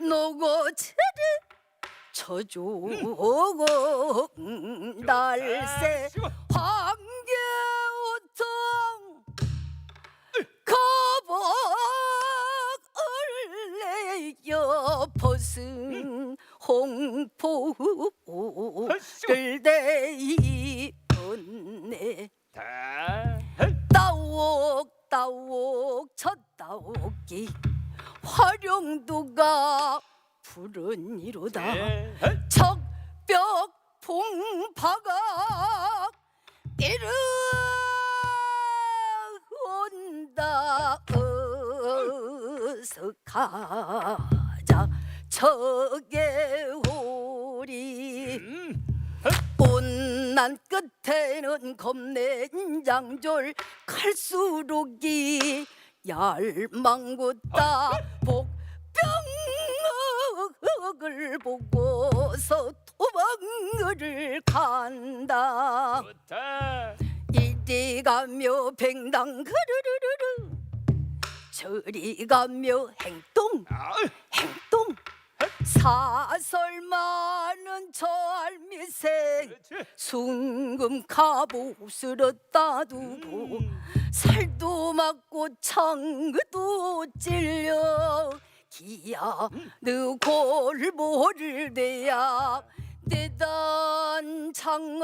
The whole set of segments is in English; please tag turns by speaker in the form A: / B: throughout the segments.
A: 노고체를 저주고 날새 황계우통 거복을 내어 벗은 홍포를 대입었네. 따옥따옥 쳤따옥기 화룡도가 부르니로다. 적벽 봉파가 이르온다. 어서 가자 저개오리. 온난 끝에는 겁낸 장졸 칼수록이 얄망구다. 복병을 보고서 도망을 간다. 이리 가며 뱅당 그르르르르 저리 가며 행동 행동. 사설 많은 저 알미생 순금 갑옷을 따두고 살도 맞고 창도 찔려 기야 느 골보를 대야 내단 창을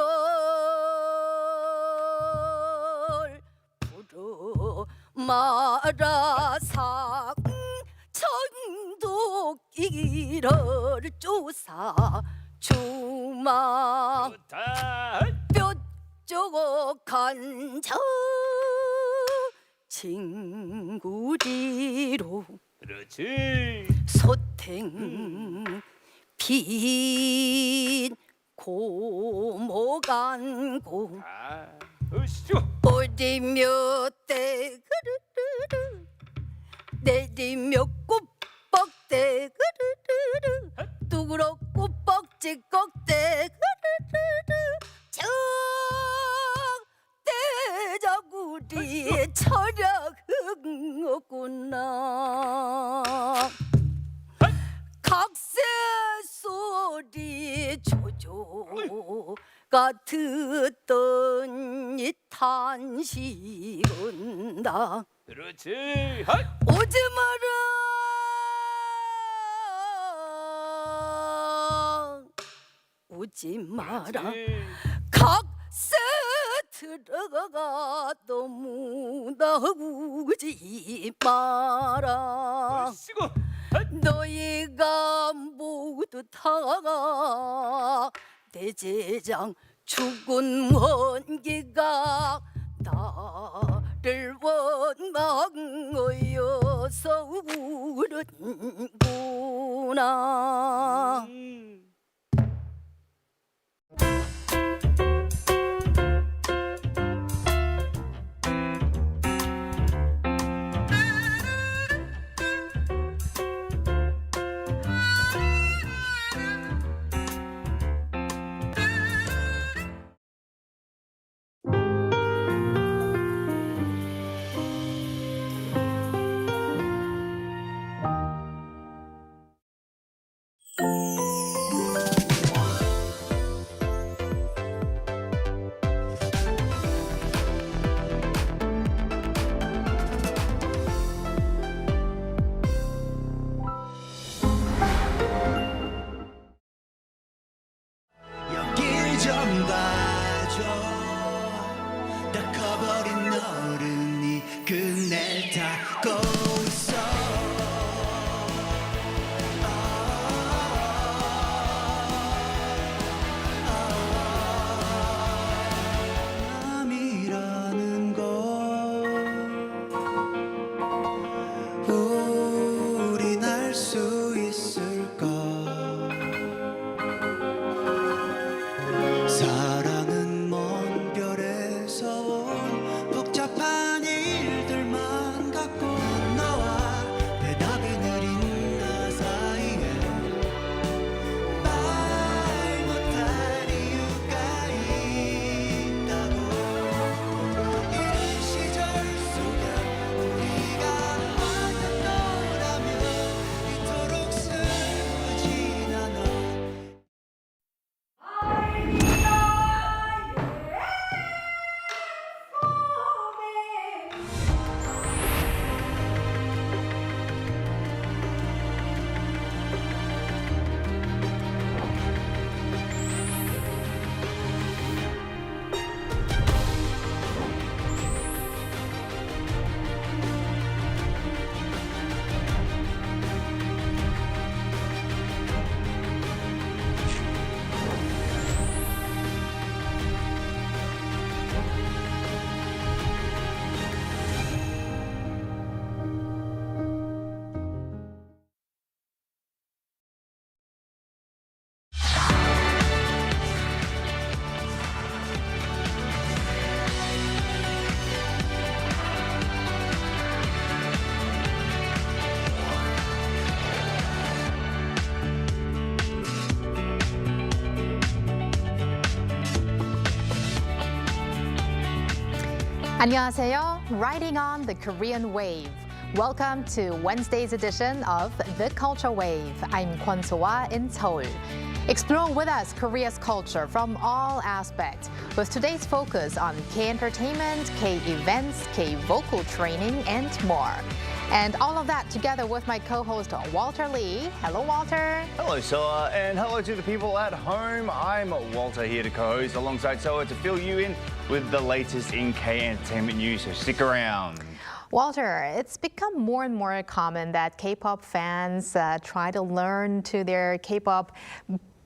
A: 부르 마라 상천독기를 조사 주마 뾰족한 저 친구리로
B: 그렇지.
A: 소탱 빈 고목안고 어디며 때 그르르르 내리며 꽃뻑대 그르르르 뚜그러 꽃뻑지 꺽대 그르르르 저 대자구리 철야 흥었구나. 각세 소리 조조가 듣던 이 탄식은다.
B: 그렇지.
A: 오지 마라 오지 마라. 각세 들어가 너무 나오지 마라. 너희가 모두 다 내 제장 죽은 원기가 나를 원망하여서 울은구나.
C: 안녕하세요. Riding on the Korean wave. Welcome to Wednesday's edition of The Culture Wave. I'm Kwon So-ah in Seoul. Explore with us Korea's culture from all aspects, with today's focus on K-entertainment, K-events, K-vocal training, and more. And all of that together with my co-host Walter Lee. Hello, Walter.
D: Hello, Soa, and hello to the people at home. I'm Walter here to co-host alongside Soa to fill you in with the latest in K-entertainment news, so stick around.
C: Walter, it's become more and more common that K-pop fans try to learn to their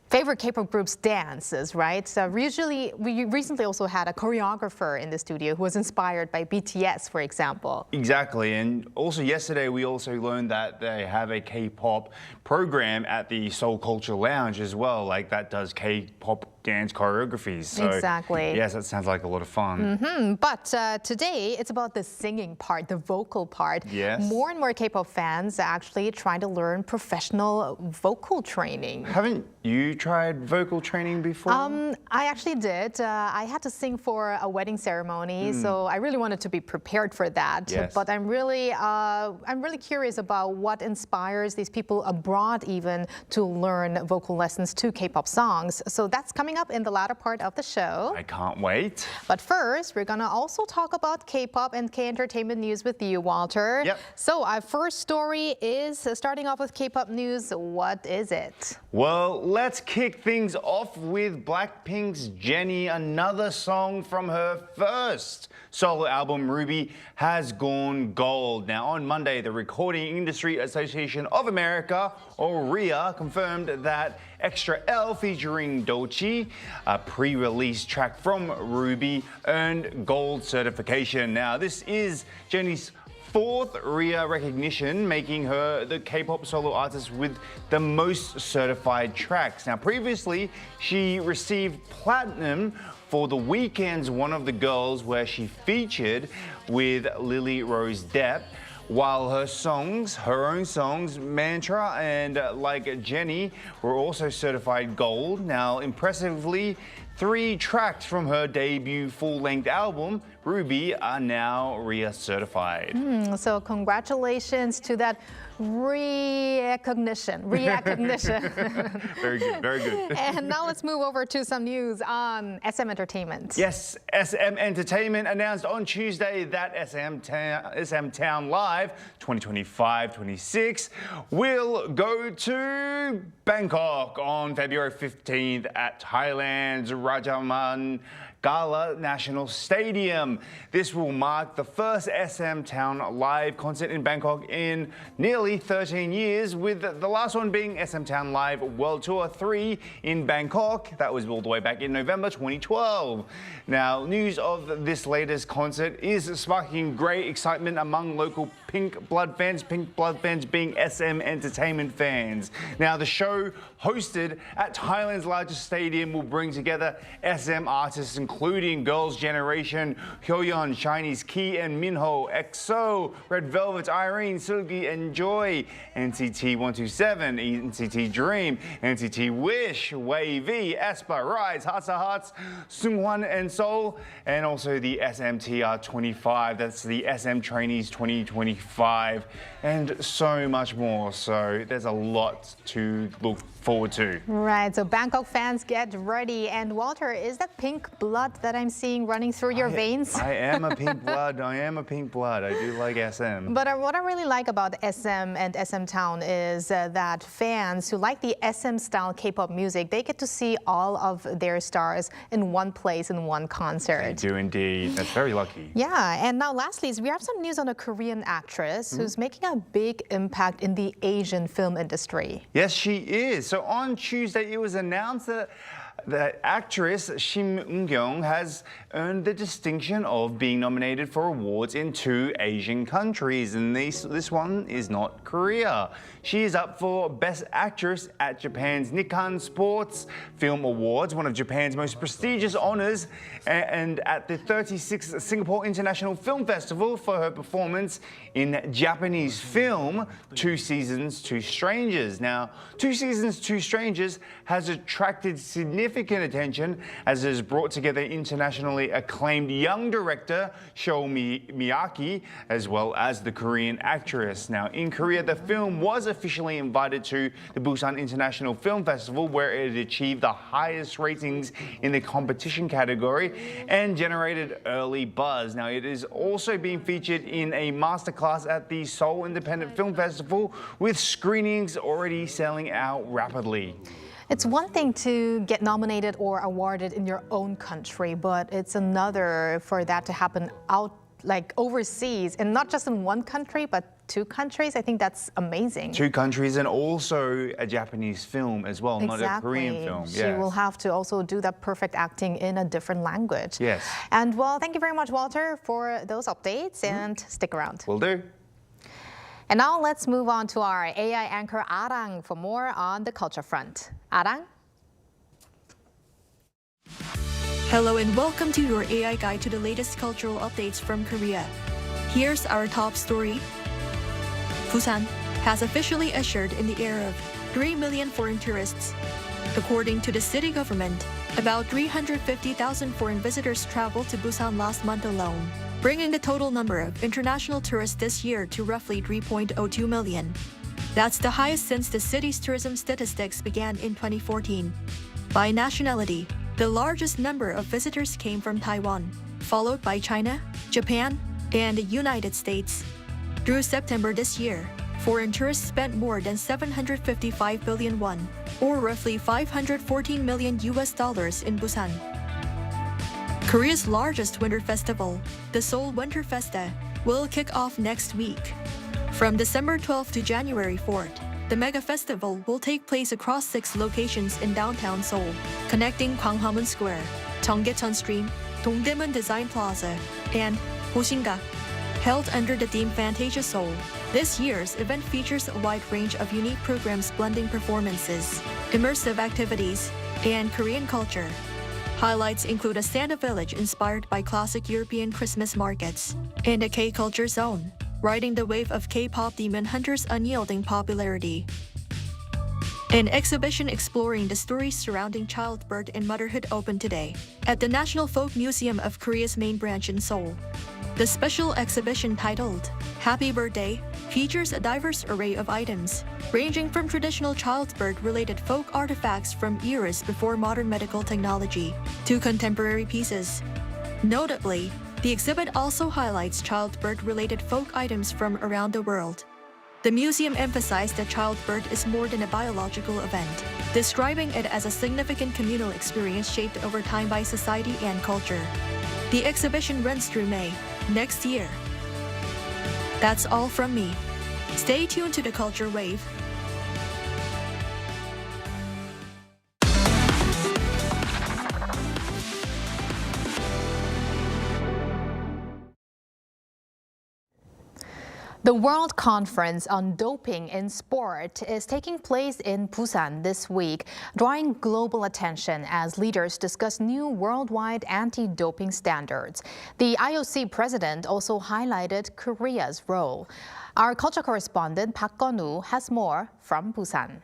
C: favorite K-pop groups' dances, right? So we recently also had a choreographer in the studio who was inspired by BTS, for example.
D: Exactly, and also yesterday we also learned that they have a K-pop program at the Seoul Culture Lounge as well, like that does K-pop dance choreographies. So,
C: exactly.
D: Yes, that sounds like a lot of fun.
C: But today it's about the singing part, the vocal part.
D: Yes.
C: More and more K-pop fans actually try to learn professional vocal training.
D: Haven't you tried vocal training before?
C: I actually did. I had to sing for a wedding ceremony, so I really wanted to be prepared for that.
D: Yes.
C: But I'm really curious about what inspires these people abroad even to learn vocal lessons to K-pop songs. So that's coming up in the latter part of the show.
D: I can't wait.
C: But first, we're gonna also talk about K-pop and K-entertainment news with you, Walter.
D: Yep.
C: So our first story is starting off with K-pop news. What is it?
D: Well, let's kick things off with Blackpink's Jennie. Another song from her first solo album, Ruby, has gone gold. Now, on Monday, the Recording Industry Association of America, or RIAA, confirmed that Extra L featuring Doechii, a pre-release track from Ruby, earned gold certification. Now, this is Jennie's fourth RIAA recognition, making her the K-pop solo artist with the most certified tracks. Now, previously, she received platinum for The Weeknd's One of the Girls, where she featured with Lily Rose Depp, while her own songs, Mantra and Like Jennie, were also certified gold. Now, impressively, 3 tracks from her debut full-length album, Ruby, are now RIAA certified.
C: So congratulations to that recognition.
D: Very good, very good.
C: And now let's move over to some news on SM Entertainment.
D: Yes, SM Entertainment announced on Tuesday that SM Town Live 2025-26 will go to Bangkok on February 15th at Thailand's Rajaman Gala National Stadium. This will mark the first SM Town Live concert in Bangkok in nearly 13 years, with the last one being SM Town Live World Tour 3 in Bangkok. That was all the way back in November 2012. Now, news of this latest concert is sparking great excitement among local Pink Blood fans being SM Entertainment fans. Now, the show, hosted at Thailand's largest stadium, will bring together SM artists including Girls' Generation, Hyoyeon, Chinese Key and Minho, EXO, Red Velvet's Irene, Silky and Joy, NCT 127, NCT Dream, NCT Wish, Wavy, aespa, Rise, Hearts to Hearts, Seungwon and Seoul, and also the SMTR 25. That's the SM Trainees 2025, and so much more. So there's a lot to look forward to.
C: Right, so Bangkok fans, get ready. And Walter, is that pink blood that I'm seeing running through your veins?
D: I am a pink blood. I am a pink blood. I do like SM.
C: But what I really like about SM and SM Town is that fans who like the SM style K-pop music, they get to see all of their stars in one place in one concert.
D: They do indeed. That's very lucky.
C: Yeah, and now lastly, we have some news on a Korean actress who's making a big impact in the Asian film industry.
D: Yes, she is. So on Tuesday, it was announced that actress Shim Eun-kyung has earned the distinction of being nominated for awards in 2 Asian countries, and this one is not Korea. She is up for Best Actress at Japan's Nikkan Sports Film Awards, one of Japan's most prestigious honors, and at the 36th Singapore International Film Festival for her performance in Japanese film, 2 Seasons, 2 Strangers. Now, 2 Seasons, 2 Strangers has attracted significant significant attention as it has brought together internationally acclaimed young director Sho Miyake as well as the Korean actress. Now, in Korea, the film was officially invited to the Busan International Film Festival, where it achieved the highest ratings in the competition category and generated early buzz. Now, it is also being featured in a masterclass at the Seoul Independent Film Festival, with screenings already selling out rapidly.
C: It's one thing to get nominated or awarded in your own country, but it's another for that to happen overseas, and not just in one country, but 2 countries. I think that's amazing.
D: 2 countries, and also a Japanese film as well, not a Korean film.
C: She will have to also do that perfect acting in a different language.
D: Yes.
C: And well, thank you very much, Walter, for those updates, and stick around.
D: Will do.
C: And now let's move on to our AI anchor Arirang for more on the culture front. Arirang?
E: Hello and welcome to your AI guide to the latest cultural updates from Korea. Here's our top story. Busan has officially ushered in the era of 3 million foreign tourists. According to the city government, about 350,000 foreign visitors traveled to Busan last month alone, bringing the total number of international tourists this year to roughly 3.02 million. That's the highest since the city's tourism statistics began in 2014. By nationality, the largest number of visitors came from Taiwan, followed by China, Japan, and the United States. Through September this year, foreign tourists spent more than 755 billion won, or roughly $514 million in Busan. Korea's largest winter festival, the Seoul Winter Festa, will kick off next week. From December 12th to January 4th, the mega festival will take place across 6 locations in downtown Seoul, connecting Gwanghwamun Square, Cheonggyecheon Stream, Dongdaemun Design Plaza, and Hosingak. Held under the theme Fantasia Seoul, this year's event features a wide range of unique programs blending performances, immersive activities, and Korean culture. Highlights include a Santa village inspired by classic European Christmas markets, and a K-Culture zone, riding the wave of K-pop Demon Hunter's unyielding popularity. An exhibition exploring the stories surrounding childbirth and motherhood opened today at the National Folk Museum of Korea's main branch in Seoul. The special exhibition titled Happy Birthday features a diverse array of items, ranging from traditional childbirth-related folk artifacts from eras before modern medical technology to contemporary pieces. Notably, the exhibit also highlights childbirth-related folk items from around the world. The museum emphasized that childbirth is more than a biological event, describing it as a significant communal experience shaped over time by society and culture. The exhibition runs through May next year. That's all from me. Stay tuned to the Culture Wave.
C: The World Conference on Doping in Sport is taking place in Busan this week, drawing global attention as leaders discuss new worldwide anti-doping standards. The IOC president also highlighted Korea's role. Our culture correspondent Park Gun-woo has more from Busan.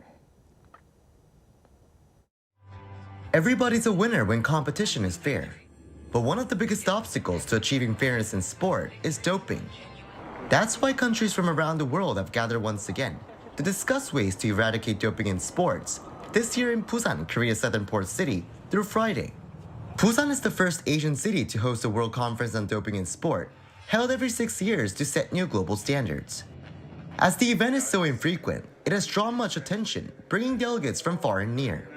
F: Everybody's a winner when competition is fair. But one of the biggest obstacles to achieving fairness in sport is doping. That's why countries from around the world have gathered once again to discuss ways to eradicate doping in sports, this year in Busan, Korea's southern port city, through Friday. Busan is the first Asian city to host a World Conference on Doping in Sport, held every 6 years to set new global standards. As the event is so infrequent, it has drawn much attention, bringing delegates from far and near.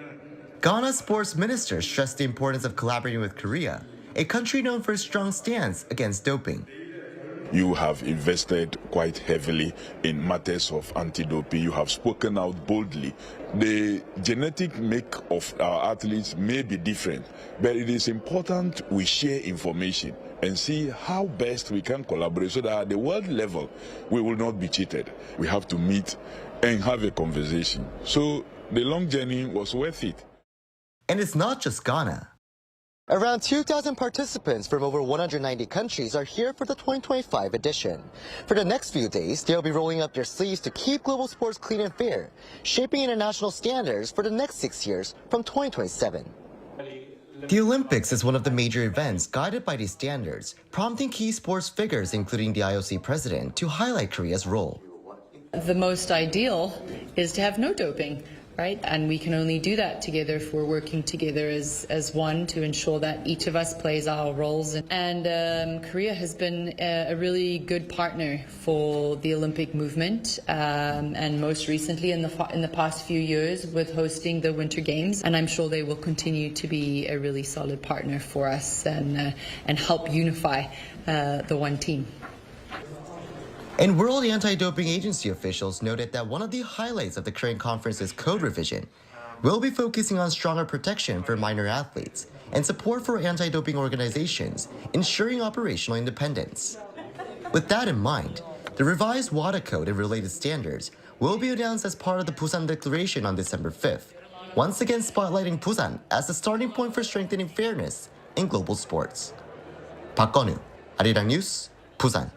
F: Ghana's sports minister stressed the importance of collaborating with Korea, a country known for its strong stance against doping.
G: You have invested quite heavily in matters of anti-doping. You have spoken out boldly. The genetic make of our athletes may be different, but it is important we share information and see how best we can collaborate so that at the world level, we will not be cheated. We have to meet and have a conversation. So the long journey was worth it.
F: And it's not just Ghana. Around 2,000 participants from over 190 countries are here for the 2025 edition. For the next few days, they'll be rolling up their sleeves to keep global sports clean and fair, shaping international standards for the next 6 years from 2027. The Olympics is one of the major events guided by these standards, prompting key sports figures, including the IOC president, to highlight Korea's role.
H: The most ideal is to have no doping, right? And we can only do that together if we're working together as one to ensure that each of us plays our roles. And Korea has been a really good partner for the Olympic movement, and most recently in the past few years with hosting the Winter Games. And I'm sure they will continue to be a really solid partner for us and help unify the one team.
F: And World Anti-Doping Agency officials noted that one of the highlights of the Korean conference's code revision will be focusing on stronger protection for minor athletes and support for anti-doping organizations, ensuring operational independence. With that in mind, the revised WADA code and related standards will be announced as part of the Busan Declaration on December 5th, once again spotlighting Busan as the starting point for strengthening fairness in global sports. 박건우, Arirang News, Busan.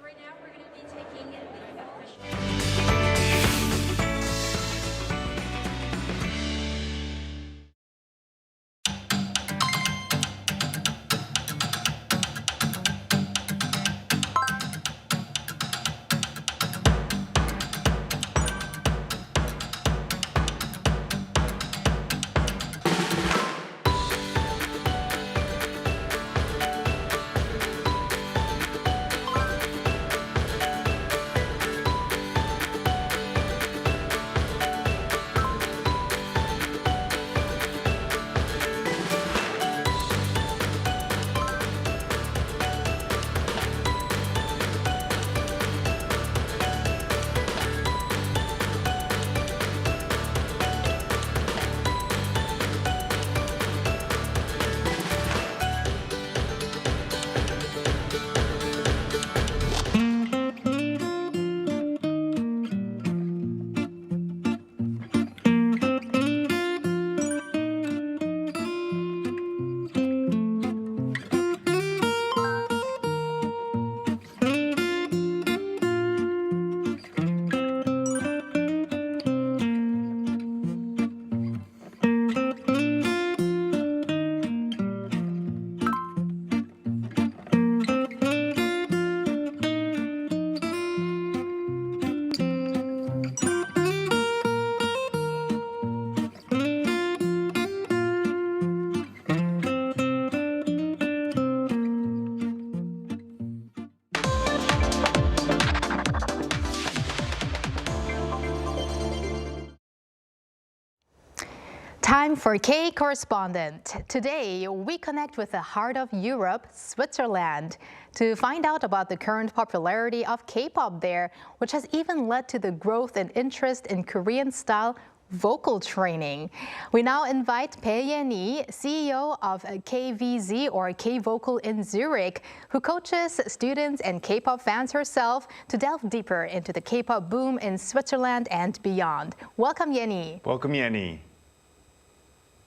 C: Time for K-Correspondent. Today, we connect with the heart of Europe, Switzerland, to find out about the current popularity of K-pop there, which has even led to the growth and interest in Korean-style vocal training. We now invite Jennie, CEO of KVZ or K-Vocal in Zurich, who coaches students and K-pop fans herself to delve deeper into the K-pop boom in Switzerland and beyond. Welcome, Jennie.
D: Welcome, Jennie.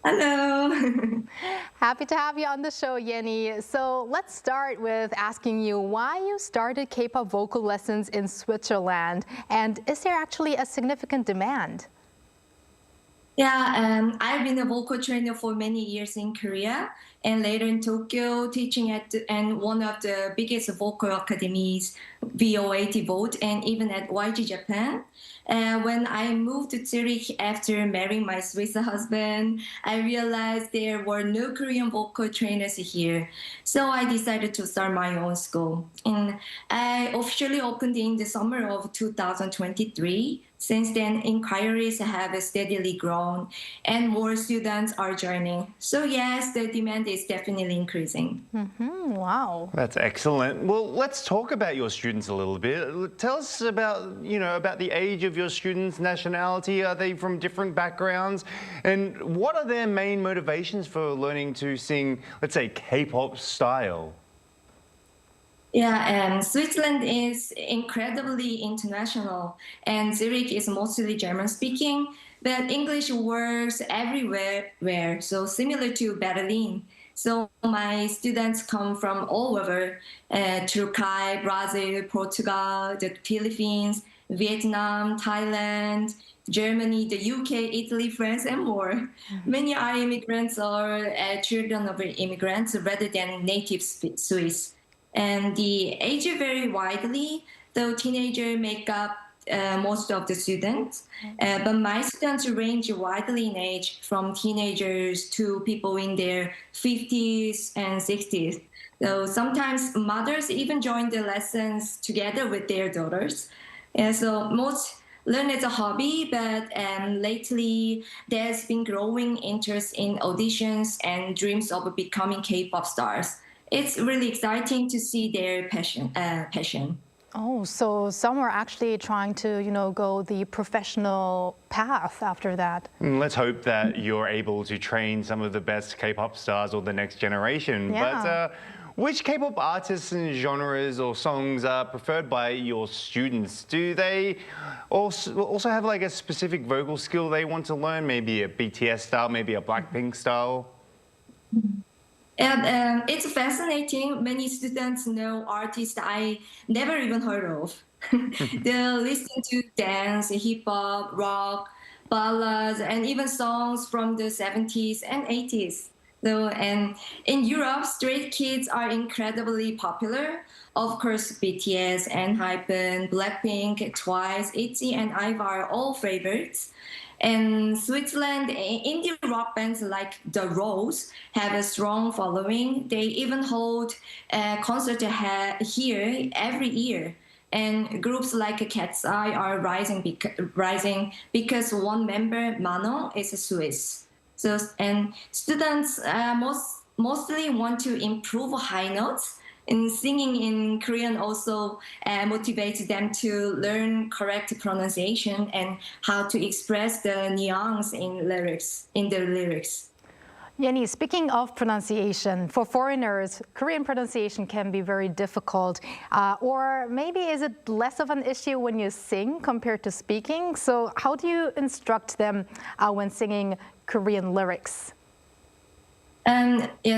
I: Hello.
C: Happy to have you on the show, Jennie. So let's start with asking you why you started K-pop vocal lessons in Switzerland, and is there actually a significant demand?
I: Yeah, I've been a vocal trainer for many years in Korea and later in Tokyo, teaching at one of the biggest vocal academies, VO80 Volt, and even at YG Japan. When I moved to Zurich after marrying my Swiss husband, I realized there were no Korean vocal trainers here. So I decided to start my own school. And I officially opened in the summer of 2023. Since then, inquiries have steadily grown and more students are joining. So yes, the demand is definitely increasing.
C: Wow.
D: That's excellent. Well, let's talk about your students a little bit. Tell us about, about the age of your students, nationality. Are they from different backgrounds? And what are their main motivations for learning to sing, let's say, K-pop style?
I: Yeah, Switzerland is incredibly international, and Zurich is mostly German-speaking, but English works everywhere, so similar to Berlin. So my students come from all over, Turkey, Brazil, Portugal, the Philippines, Vietnam, Thailand, Germany, the UK, Italy, France, and more. Many are immigrants or children of immigrants rather than native Swiss. And the age vary widely, though teenagers make up most of the students. But my students range widely in age, from teenagers to people in their 50s and 60s. So sometimes mothers even join the lessons together with their daughters. And so most learn as a hobby, but lately there's been growing interest in auditions and dreams of becoming K-pop stars. It's really exciting to see their passion.
C: Oh, so some are actually trying to, go the professional path after that.
D: Let's hope that you're able to train some of the best K-pop stars or the next generation.
C: Yeah.
D: But which K-pop artists and genres or songs are preferred by your students? Do they also have like a specific vocal skill they want to learn? Maybe a BTS style, maybe a Blackpink style?
I: And it's fascinating. Many students know artists I never even heard of. They'll listen to dance, hip hop, rock, ballads, and even songs from the 70s and 80s. So, and in Europe, Stray Kids are incredibly popular. Of course, BTS, ENHYPEN, Blackpink, Twice, ITZY, and IVE are all favorites. In Switzerland, indie rock bands like The Rose have a strong following. They even hold a concert here every year. And groups like Cat's Eye are rising because one member, Manon, is Swiss. So, and students mostly want to improve high notes. And singing in Korean also motivates them to learn correct pronunciation and how to express the nuance in the lyrics.
C: Jennie, speaking of pronunciation, for foreigners, Korean pronunciation can be very difficult. Or maybe is it less of an issue when you sing compared to speaking? So how do you instruct them when singing Korean lyrics?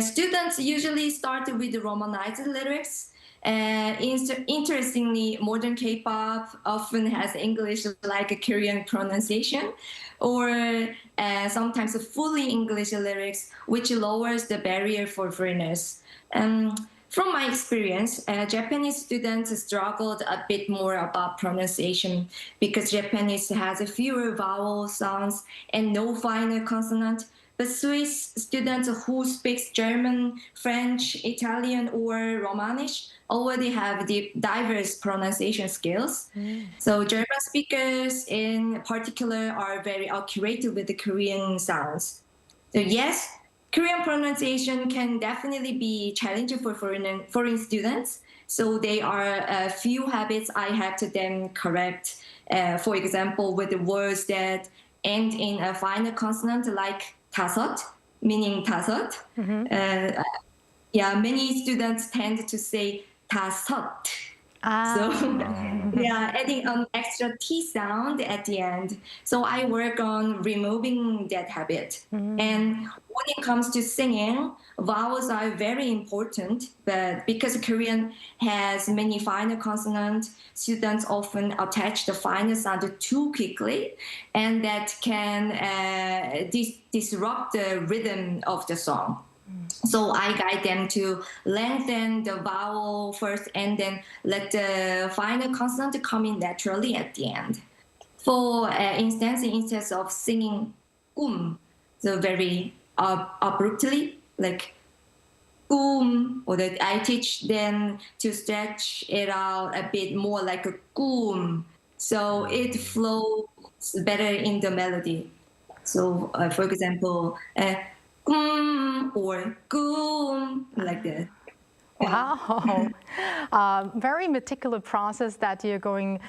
I: Students usually start with the Romanized lyrics. Interestingly, modern K-pop often has English like a Korean pronunciation, or sometimes fully English lyrics, which lowers the barrier for foreigners. From my experience, Japanese students struggled a bit more about pronunciation because Japanese has fewer vowel sounds and no final consonant. But Swiss students who speak German, French, Italian, or Romanish already have diverse pronunciation skills. So German speakers in particular are very accurate with the Korean sounds. So yes, Korean pronunciation can definitely be challenging for foreign students. So there are a few habits I have to then correct. For example, with the words that end in a final consonant like 다섯, meaning 다섯. Many students tend to say 다섯. So, adding an extra T sound at the end. So I work on removing that habit. And when it comes to singing, vowels are very important, but because Korean has many final consonants, students often attach the final sound too quickly, and that can disrupt the rhythm of the song. So I guide them to lengthen the vowel first and then let the final consonant come in naturally at the end. For instance, instead of singing so very abruptly, like or that I teach them to stretch it out a bit more like a so it flows better in the melody. So, for example, or like that.
C: Wow. Very meticulous process that you're going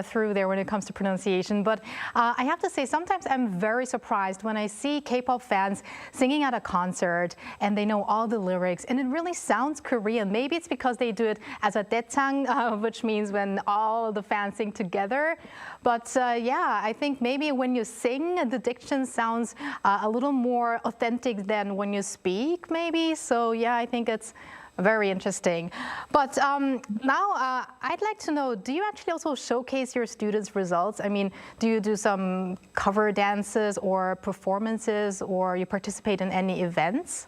C: through there when it comes to pronunciation. But I have to say, sometimes I'm very surprised when I see K-pop fans singing at a concert and they know all the lyrics and it really sounds Korean. Maybe it's because they do it as a daechang, which means when all the fans sing together. But I think maybe when you sing, the diction sounds a little more authentic than when you speak, maybe. So I think it's Very interesting. But now I'd like to know, do you actually also showcase your students' results? I mean, do you do some cover dances or performances, or you participate in any events?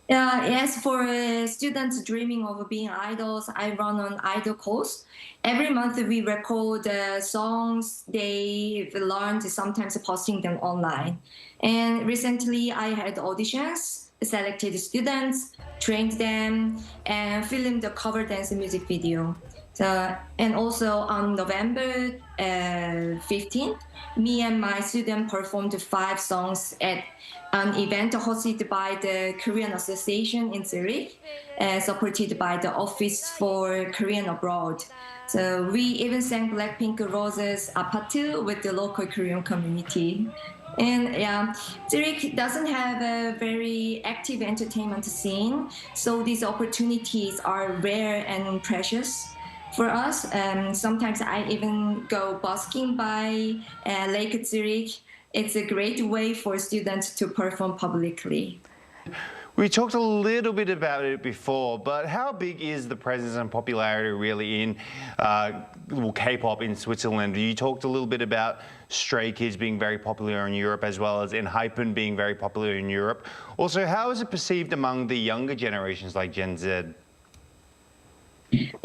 I: Yes, for students dreaming of being idols, I run an idol course. Every month we record songs they've learned, sometimes posting them online. And recently I had auditions, selected students, trained them, and filmed the cover dance music video. So, and also on November 15th, me and my student performed 5 songs at an event hosted by the Korean Association in Zurich, supported by the Office for Korean Abroad. So we even sang Blackpink Rose's Apart with the local Korean community. And yeah, Zurich doesn't have a very active entertainment scene, so these opportunities are rare and precious for us. Sometimes I even go busking by Lake Zurich. It's a great way for students to perform publicly.
D: We talked a little bit about it before, but how big is the presence and popularity really in K-pop in Switzerland? You talked a little bit about Stray Kids being very popular in Europe, as well as Enhypen being very popular in Europe. Also, how is it perceived among the younger generations like Gen Z?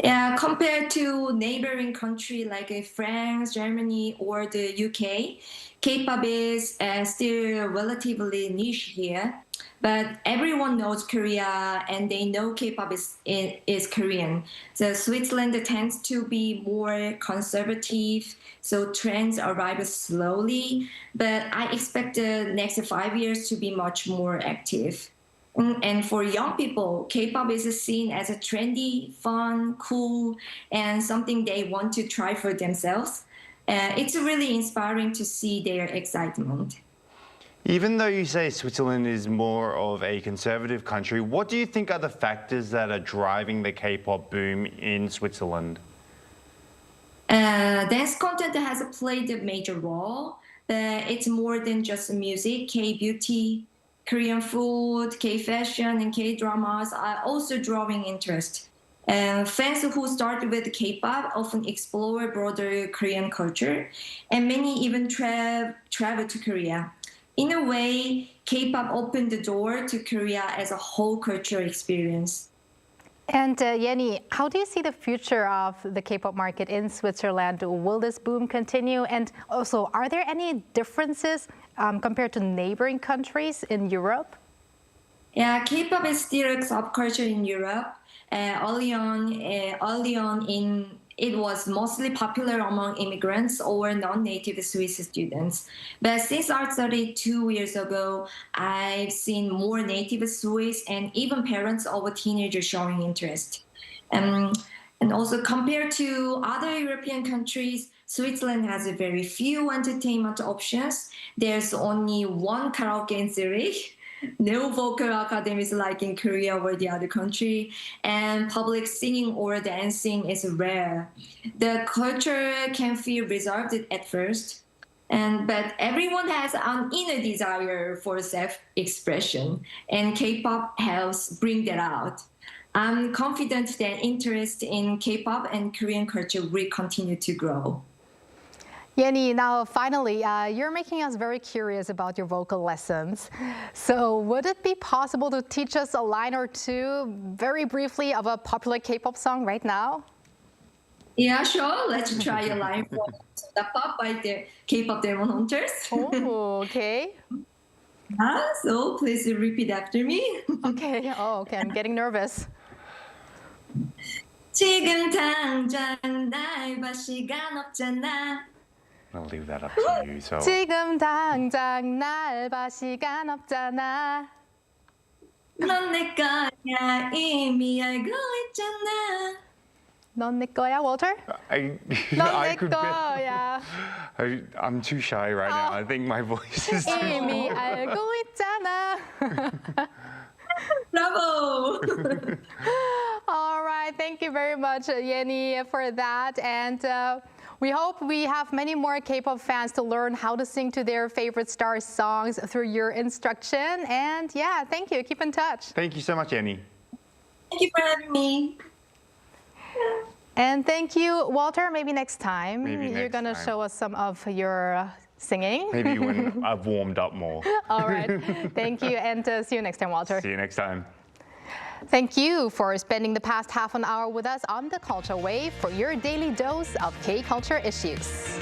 I: Yeah, compared to neighboring countries like France, Germany, or the UK, K-pop is still relatively niche here. But everyone knows Korea, and they know K-pop is Korean. So Switzerland tends to be more conservative, so trends arrive slowly. But I expect the next 5 years to be much more active. And for young people, K-pop is seen as a trendy, fun, cool, and something they want to try for themselves. It's really inspiring to see their excitement.
D: Even though you say Switzerland is more of a conservative country, what do you think are the factors that are driving the K-pop boom in Switzerland?
I: Dance content has played a major role, but it's more than just music. K-beauty, Korean food, K-fashion, and K-dramas are also drawing interest. Fans who start with K-pop often explore broader Korean culture, and many even travel to Korea. In a way, K-pop opened the door to Korea as a whole cultural experience.
C: And Jennie, how do you see the future of the K-pop market in Switzerland? Will this boom continue? And also, are there any differences compared to neighboring countries in Europe?
I: Yeah, K-pop is still a subculture in Europe. Early on, it was mostly popular among immigrants or non-native Swiss students. But since I started 2 years ago, I've seen more native Swiss and even parents of teenagers showing interest. And also compared to other European countries, Switzerland has very few entertainment options. There's only one karaoke in Zurich, no vocal academies like in Korea or the other country, and public singing or dancing is rare. The culture can feel reserved at first, but everyone has an inner desire for self-expression, and K-pop helps bring that out. I'm confident that interest in K-pop and Korean culture will continue to grow.
C: Jennie, now finally, you're making us very curious about your vocal lessons. So would it be possible to teach us a line or two, very briefly, of a popular K-pop song right now?
I: Yeah, sure. Let's try a line from the pop by the K-pop Demon Hunters.
C: Oh, okay.
I: So please repeat after me.
C: Okay. Oh, okay. I'm getting nervous.
I: 지금 당장 날 봐 시간 없잖아.
D: I'll leave that up to you. So.
C: 지금 당장 날 봐 시간 없잖아.
I: 넌 내 거야 이미 알고 있잖아.
C: 넌 내 거야, Walter? 넌 내 거야.
D: I'm too shy right now. I think my voice is too
C: 이미 알고 있잖아.
I: Bravo!
C: All right, thank you very much, Jennie, for that. And we hope we have many more K-pop fans to learn how to sing to their favorite star songs through your instruction. And yeah, thank you. Keep in touch.
D: Thank you so much, Jennie.
I: Thank you for having me.
C: And thank you, Walter. Maybe next time
D: Maybe
C: you're
D: next
C: going to
D: time.
C: show us some of your singing.
D: Maybe when I've warmed up more.
C: All right. Thank you, and see you next time, Walter.
D: See you next time.
C: Thank you for spending the past half an hour with us on the Culture Wave for your daily dose of K-culture issues.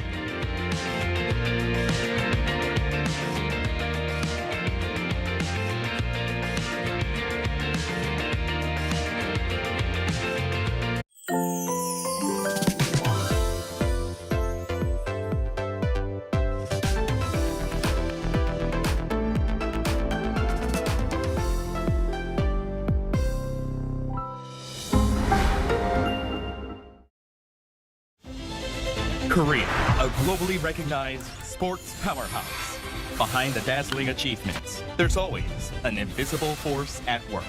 J: Korea, a globally recognized sports powerhouse. Behind the dazzling achievements, there's always an invisible force at work.